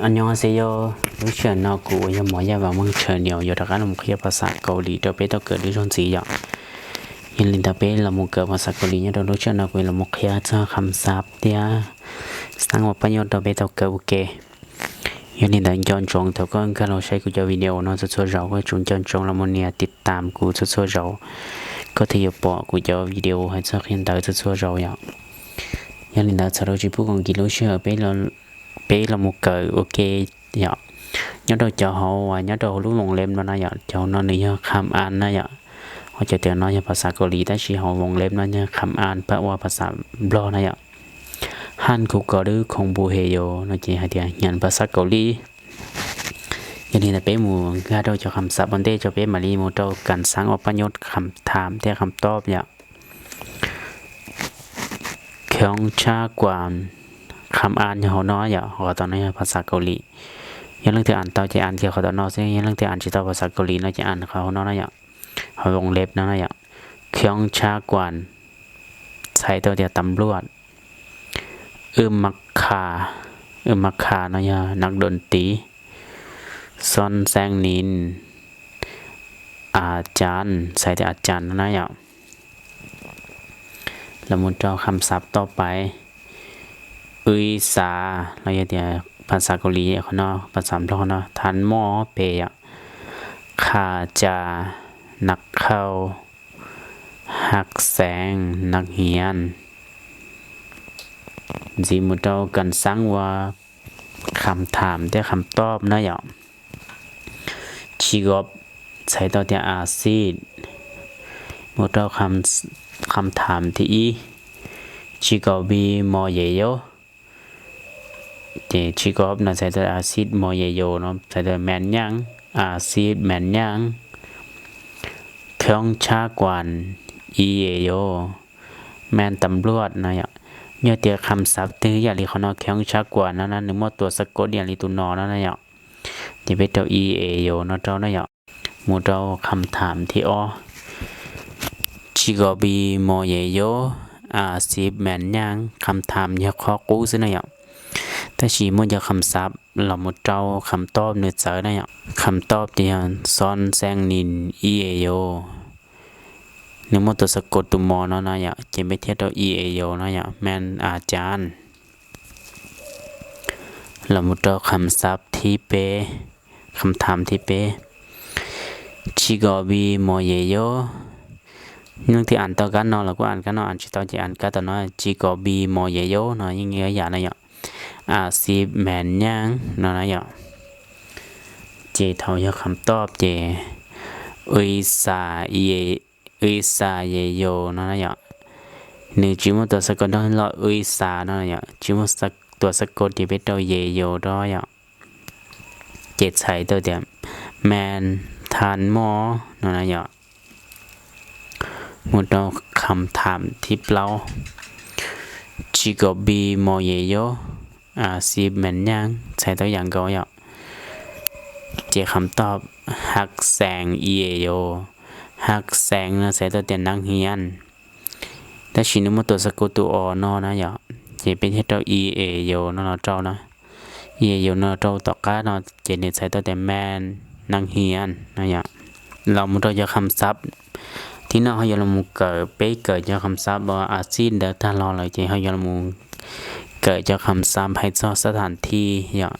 อันยองอาเซโยรู้เชิญนอกูยังหมอยาว่ามึงเชิญเดียวอยู่ทางการมุขยภาษาเกาหลีเดเปต้องเกิดด้วยชนสีอย่างยินลินตาเปละมุเกิดภาษาเกาหลีเนี่ยเรารู้เชิญนอกูละมุขยาจะคำศัพท์เดียสร้างว่าประโยชน์เดเปต้องเกิดโอเคยินลินตาย้อนจงแต่ก็การเราใช้กูจะวิดีโอเนาะจะช่วยเราก็จงย้อนจงละมุเนี่ยติดตามกูจะช่วยเราก็ที่จะบอกกูจะวิดีโอให้จะเห็นได้จะช่วยเราอย่างยินลินตาจะเราจะพูดของกิโลเชื่อเปละมุเกิดโอเคอย่างnhớ đâu cho họ và nhớ đâu lúc vòng lên mà nó giờ cho nó này khám an nó giờ họ cho tiền nó như ภาษาเกาหลีแต่ชีhọ vòng lên nó như khám an แปลว่าภาษาบลอนะgiờฮันคุก็ดื้อคงบูเฮโยnó chỉ hay tiền nhận ภาษาเกาหลีอย่างนี้แต่เป้หมู่ก็เราจะคำศัพท์บนเต้จะเป้มาลีหมู่เราการสร้างอปัญญาคำถามแต่คำตอบเนี่ยเขียงชากวนคำอ่านเขาน้อยอย่างเขาตอนนี้ภาษาเกาหลียังเรื่องที่อ่านต่อจะอ่านเกี่ยวกับตอนนอกซึ่งยังเรื่องที่อ่านจิตภาษาเกาหลีเราจะอ่านเขาน้อยอย่างเขาวงเล็บนั่นอย่างเขียงชากวนใช้ตัวเดียวตำรวจมักคามักคาเนาะอย่างนักดนตรีซอนแซงนินอาจารย์ใส่แต่อาจารย์นั่นอย่างแล้วมุนเจ้าคำศัพท์ต่อไปสาเราจะเดียภาษาเกาหลีเขาเนาะภาษาพลเนาะทันหม้อเปยขาจานักเข้าหักแสงนักเฮียนจีมุดเรากันสร้างว่าคำถามแต่คำตอบนะอย่างชีกบใช้ต่อแต่อาซีดมุดเราคำถามที่ชีกบีมอเยโยชีกอบน่ะใส่ตัวอาซิดโมเยโยเนาะใส่ตัวแมนยังอาซิดแมนยังเครื่องชากวนอีเยโยแมนตำรวจนะเนี่ยเตียคำศัพท์ที่อย่างที่เขาเนาะเครื่องชากวนนั่นหรือว่าตัวสะกดอย่างที่ตัวนอนั่นเนี่ยจะเป็นตัวอีเอโยเนาะเจ้าเนี่ยหมู่เราคำถามที่ชีกอบีโมเยโยอาซิดแมนยังคำถามเนี่ยข้อกู้ซึ่งเนี่ยแต่ชีมันจะคำศัพท์เราหมดเจ้าคำตอบเนื้อเจอได้ยังคำตอบที่ซอนแซงนินอีเอโยเนื้อมันตัวสะกดตัวมอนะเนี่ยจะไม่เทียบตัวอีเอโยนะเนี่ยแมนอาจารย์เราหมดเจ้าคำศัพท์ที่เปคำถามที่เปชิกอบีโมเยโยเนื่องที่อ่านต่อกันเนาะเราก็อ่านกันเนาะอ่านชิตอจะอ่านกันต่อเนาะชิกอบีโมเยโยเนาะยังไงอย่างนั้นอาซีแมนยังนั่นนะอย่างเจเท่าจะคำตอบเจซาซาเยโยนั่นนะอย่างหนึ่งจิมตัวสะกดต้องรอซานั่นนะอย่างจิมตัวสะกดที่เป็นตัวเยโยด้วยอย่างเจใช้ตัวเดียวแมนทานหมอนั่นนะอย่างหมดเราคำถามที่เราจิกบีโมเยโยซีแมนยังใช้ตัวอย่างก็อย่างเจคำตอบหักแสงอีเอโยหักแสงนะใช้ตัวเตียนนักเฮียนแต่ชินุมตัวสกุลตัวอนอนะอย่างเจเป็นที่ตัวอีเอโยนะเราเจ้านะอีเอโยนะเจ้าต่อการนะเจเนี่ยใช้ตัวเตียนแมนนักเฮียนนะอย่างเรามุดจะคำศัพท์ที่น่าให้เรามุเกิดไปเกิดจะคำศัพท์ว่าอาซีนเดถ้าเราเลยเจให้เรามุเกิดจากคำซ้ำให้สถานที่อย่าง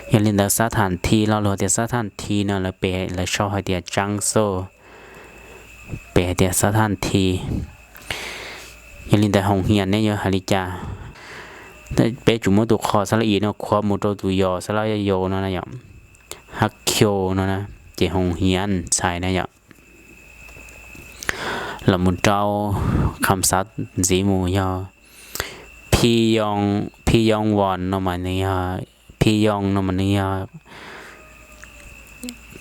เรียนแต่สถานที่เราเรียนสถานที่เนาะเราเปย์เราชอบให้เดียจังโซเปย์เดียสถานที่อย่างเรียนแต่ห้องเรียนเนี่ยเยอะฮาริจาแต่เปย์จุ่มตัวคอสละอีเนาะความมุดตัวยอสละโยเนาะนะอย่างฮักเคียวเนาะนะเจห้องเรียนใช่นะอย่างเรามุดเจ้าคำศัพท์สีมูยอพี่ยองวอนเนาะมันเนี่ยพี่ยองเนาะมันเนี่ย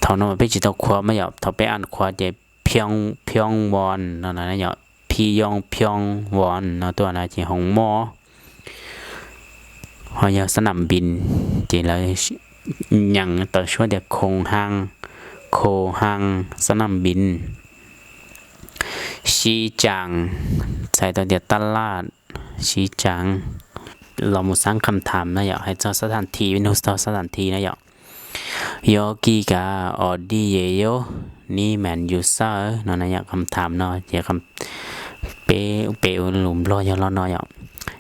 เท่านั้นมันเป็นจิตขวาไม่หยาบเท่าไปอ่านขวาจะเพียงวอนเนาะนะหยาบพี่ยองเพียงวอนเนาะตัวนั้นจะห้องหมอหอยสนามบินจะเลยอย่างต่อช่วยเด็กคงห้างสนามบินชีจังใส่ตัวเดียตลาดชีจัง เราหมดสร้างคำถามนะอยากให้เจ้าสถานที่เป็นสถานที่นะอยากยอกีกาออดีเยโยนี่แมนยูเซอร์เนาะนะอยากคำถามเนาะอยากคำเปหลุมรอยอเนาะอยาก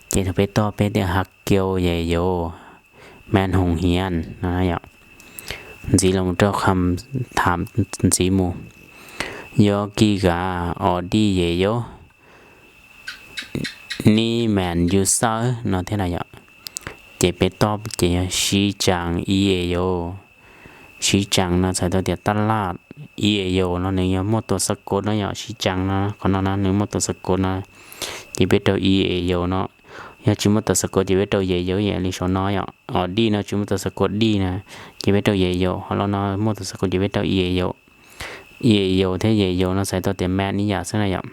เจทเปต่อเปเดียฮักเกียวเยโยแมนหงเฮียนนะอยากจีเราเจ้าคำถามจีมูยอกีกาออดีเยโยนี่แมนยูเซอร์เนาะที่ไหนอยากเจไปตอบเจชีจังอีเอโยชีจังนะใช้ตัวเดียตลาดอีเอโยเนาะเนี่ยมดตัวสะกดเนาะอยากชีจังนะคนนั้นหนึ่งมดตัวสะกดนะเจไปตัวอีเอโยเนาะอยากจิมดตัวสะกดเจไปตัวเยโยอย่างลิชน้อยอ่ะอ๋อดีนะจิมดตัวสะกดดีนะเจไปตัวเยโยเราเนาะมดตัวสะกดเจไปตัวอีเอโยอีเอโยที่เยโยเนาะใช้ตัวเดียแม่นี่อยากซึ่งอะไรอย่าง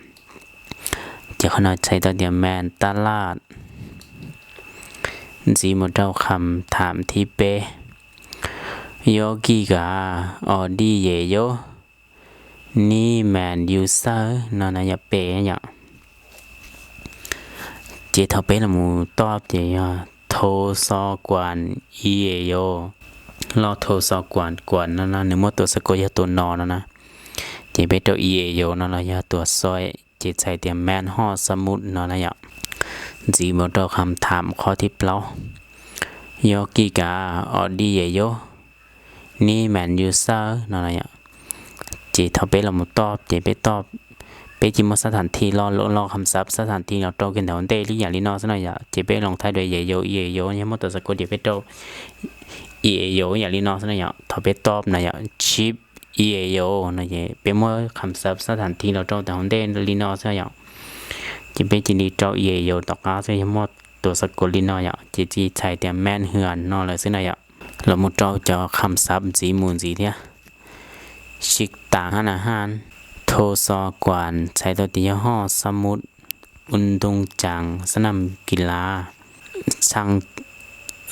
จะขนาดใช้ตัวเดียแมนตลาดจีมดเราคำถามที่เปโยกีกาออดีเยโยนี่แมนยูเซอร์นั่นนะอย่าเปอย่าเจทาเปละมูตอบเจยโทซอกวนอีเอโยรอโทซอกวนนั่นนะนึกว่าตัวสะกดยาตัวนอนนะเจเปตัวอีเอโยนั่นละยาตัวซอยเจใส่เตรียมแมนห่อสมุดนั่นนะอย่าจีมดเราคำถามข้อที่เปล่าโยกีกาออดีเยโยนี่แมนยูเซอร์นั่นแหละเจทาเปเราหมดตอบเจไปตอบไปจิมสถานที่รอคำศัพท์สถานที่เราโตกันแถวเตลี่อย่างลีนอสหน่อยเจไปลงท้ายด้วยเยโยเยโยเนี่ยมดตัวสะกดเจไปโตเยโยอย่างลีนอสหน่อยทาเปตอบนะชิปเยโยนะเจเป็นมดคำศัพท์สถานที่เราโตแถวเตลีนอสหน่อยเจไปจิลีโตเยโยตอกอาใช่มดตัวสะกดลีนอยจีใช้แต่แม่นเหือนนอเลยซึ่งหน่อยเราหมดเราจะคำศัพท์จีมูลจีเทียชิกต่างอาหารโทซอกวนใช้ตัวตีห่อสมุดอุนดุงจังสนามกีฬา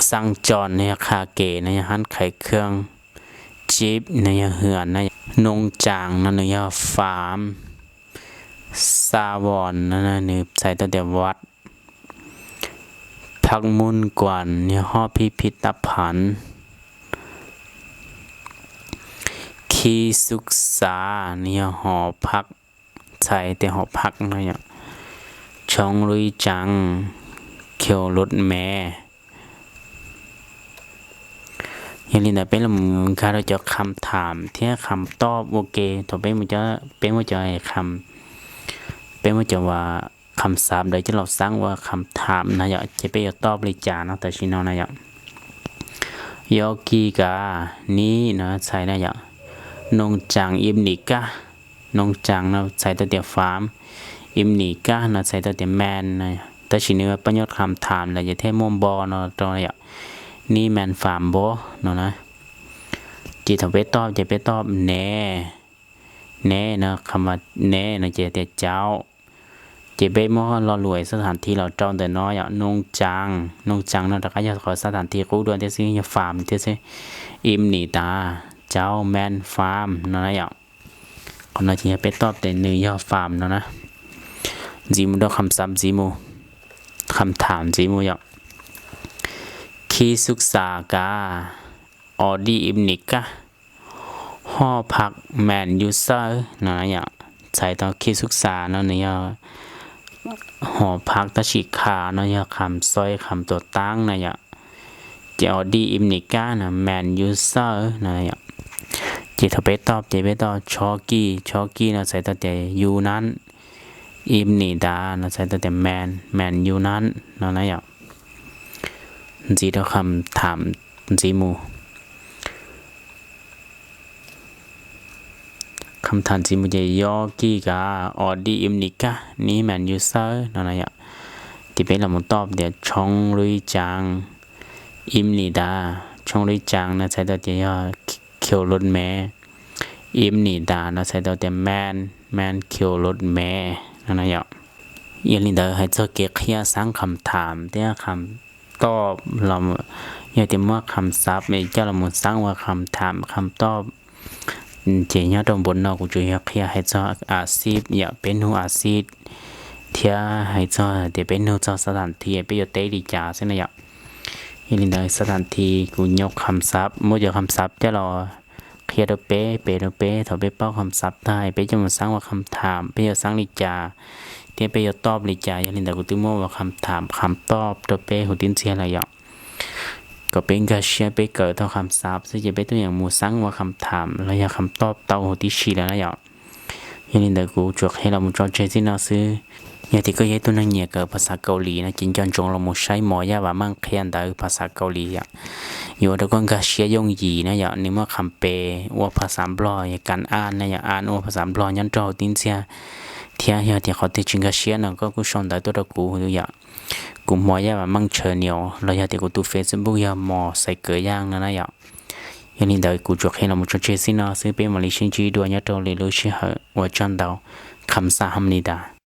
สังจรในคาเกในหันไข่เครื่องจีบในเหือนในนงจางในฟาร์มซาวอนนั่นนี่ใช้ตัวเดียววัดพักมุนกวนเนี่ยห่อพิพิธภัณฑ์คีศึกษาเนี่ยหอพักใช่แต่หอพักนะเนี่ยช่องลุยจังเขียวรถแม่อย่างนี้นะเป็นละมึงค่ะเราจะคำถามที่คำตอบโอเคต่อไปมันจะเป็นว่าจะคำเป็นว่าจะว่าคำศัพท์โดยที่เราสร้างว่าคำถามนะอยากจะไปตอบเลยจานะแต่ชิโนนะอยากยอกีกานี้นะใช่นะอยากนงจังอิมนิกะนงจังนะใส่ตัวเดียวฟาร์มอิมนิกะนะใส่ตัวเดียวแมนนะแต่ชิเนื้อประโยชน์คำถามอะไรจะเทมมบอนะตรงนี้นี่แมนฟาร์มบอนะนะจีทำไปตอบจะไปตอบแน่นะคำว่าแน่นะจะแต่เจ้าเจเบ้มอเรารวยสถานที่เราจองแต่น้อยนงจังนะแต่ก็อยากขอสถานที่กู้ด้วยที่ซื้อฟาร์มที่ซื้ออิมนิตาเจ้าแมนฟาร์มนั่นแหละคนเราจะไปตอบแต่เนื้อยอฟาร์มนะจีมูดคำซ้ำจีมูคำถามจีมูอยากคีศึกษากาออดีอิมนิกะห่อพักแมนยูเซอร์นั่นแหละใช้ต่อคีศึกษาเนาะเนี่ยหอพักตะชิขาเนาะคำซอยคำตัวตั้งเนี่ยจะออดีอิมนิกะนะแมนยูเซอร์เนี่ยเจทไปตอบเจไปตอบชอกี้นะใส่ตัวแต่ยูนั้นอิมนิดานะใส่ตัวแต่แมนยูนั้นนั่นนะอย่างจีเราคำถามจีมูคำถามจีมูจะยอกี้กาออดีอิมนิกะนี่แมนยูเซอร์นั่นนะอย่างที่เป็นเราหมดตอบเดี๋ยวชงลุยจางอิมนิดาชงลุยจางนะใส่ตัวแต่ยอเขียวรถแม่อิมนิดานะใส่ตัวแต่แมนเขียวรถแม่นั่นนะอย่างนี้เดี๋ยวให้เจ้าเกี่ยวสร้างคำถามที่คำตอบเราอย่าเต็มว่าคำศัพท์ไม่เจ้าเราหมดสร้างว่าคำถามคำตอบเจียตรงบนนอกกูจะอยากให้เจ้าอาชีพอย่าเป็นหัวอาชีพ thì hay cho để bên nô cho sẵn thì bây giờ tế đi trả xem này ạ hiện tại sẵn thì cũng nhóc cắm sáp mỗi giờ cắm sáp cho là khi đó bé thọ bé bao cắm sáp thay bé cho một sáng và cắm thảm bây giờ sáng đi trả thì bây giờ top đi trả hiện tại cũng tự mua và cắm thảm cắm top rồi bé hồi tiên xe là ạก็เป็นกาเชียไปเกิดเท่าคำศัพท์ซึ่งจะเป็นตัวอย่างหมู่สังว่าคำถามแล้วอยากคำตอบเตาหัวที่ชีแล้วนะอย่างยันนี้เด็กกูจวกให้เรามุจอเจสินาซื้ออย่างที่ก็ยัยตัวนั่งเหยียเกิดภาษาเกาหลีนะจินจอนจงเรามุใช้หมอยาว่ามั่งเคียนได้ภาษาเกาหลีอ่ะอยู่เด็กก็กาเชียยงยีนะอย่างนี้เมื่อคำเปว่าภาษาบลอยการอ่านนะอย่างอ่านว่าภาษาบลอยยันจอตินเสียเทียที่เขาติดจิงกาเชียนะก็กูชนได้ตัวเด็กกูตัวอย่างกูมอยาว่ามั่งเชิญเหนียวเราอยากที่กูตัวเฟซบุ๊กยาหมอใส่เกลือย่างนั่นนะอย่างยันนี้เด็กกูจวกให้เรามุจอเจสินาซื้อเป็นมาเลเซียจีด้วยยัดตัวเลยรู้ชื่อเหรอว่าจันดาวคำสาหำนิดา